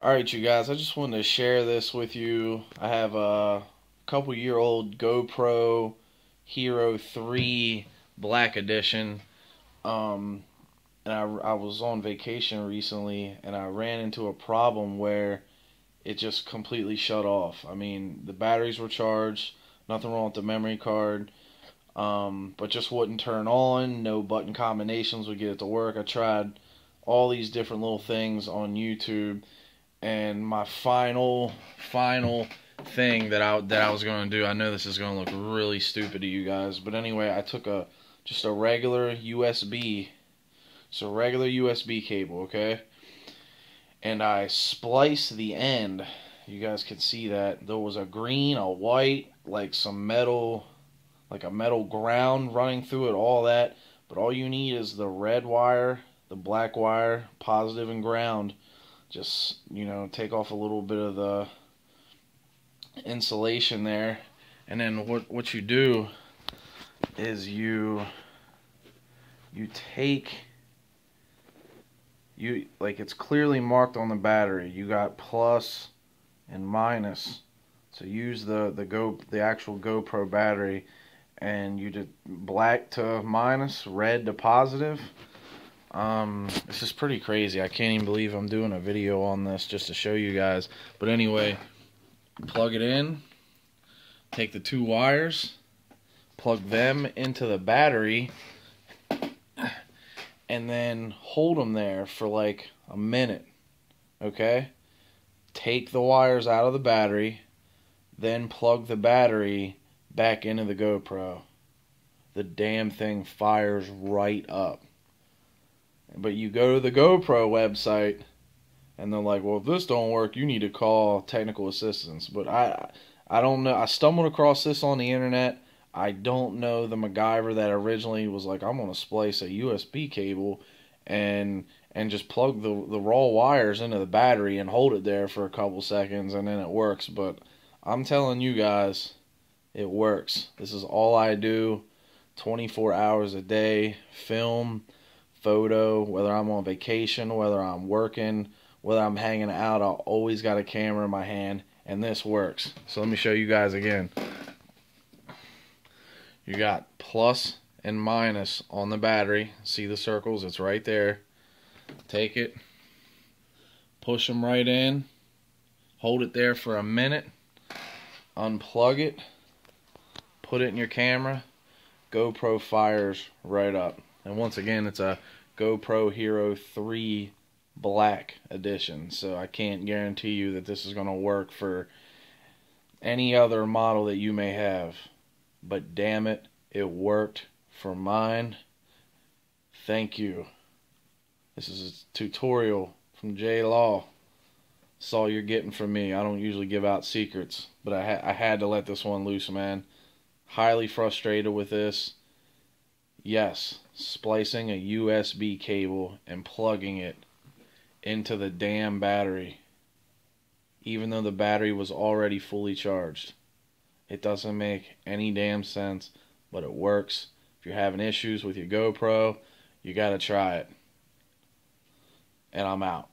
Alright, you guys, I just wanted to share this with you. I have a couple-year-old GoPro Hero 3 Black Edition. And I was on vacation recently, and I ran into a problem where it just completely shut off. I mean, the batteries were charged, nothing wrong with the memory card, but just wouldn't turn on. No button combinations would get it to work. I tried all these different little things on YouTube, and my final thing that I was going to do, I know this is going to look really stupid to you guys, but anyway, I took just a regular USB, so regular USB cable, okay? And I spliced the end. You guys can see that there was a green, a white, like some metal, like a metal ground running through it, all that. But all you need is the red wire, the black wire, positive and ground. Just, take off a little bit of the insulation there. And then what you do is you take, like, it's clearly marked on the battery. You got plus and minus. So use the actual GoPro battery, and you did black to minus, red to positive. This is pretty crazy. I can't even believe I'm doing a video on this just to show you guys. But anyway, plug it in, take the two wires, plug them into the battery, and then hold them there for like a minute, okay? Take the wires out of the battery, then plug the battery back into the GoPro. The damn thing fires right up. But you go to the GoPro website, and they're like, well, if this don't work, you need to call technical assistance. But I don't know. I stumbled across this on the internet. I don't know the MacGyver that originally was like, I'm going to splice a USB cable and just plug the raw wires into the battery and hold it there for a couple seconds, and then it works. But I'm telling you guys, it works. This is all I do, 24 hours a day, film, photo, whether I'm on vacation, whether I'm working, whether I'm hanging out, I always got a camera in my hand, and this works. So let me show you guys again. You got plus and minus on the battery. See the circles? It's right there. Take it, push them right in, hold it there for a minute, unplug it, put it in your camera. GoPro fires right up. And once again, it's a GoPro Hero 3 Black Edition. So I can't guarantee you that this is going to work for any other model that you may have. But damn it, it worked for mine. Thank you. This is a tutorial from J Law. That's all you're getting from me. I don't usually give out secrets, but I had to let this one loose, man. Highly frustrated with this. Yes, splicing a USB cable and plugging it into the damn battery, even though the battery was already fully charged. It doesn't make any damn sense, but it works. If you're having issues with your GoPro, you gotta try it. And I'm out.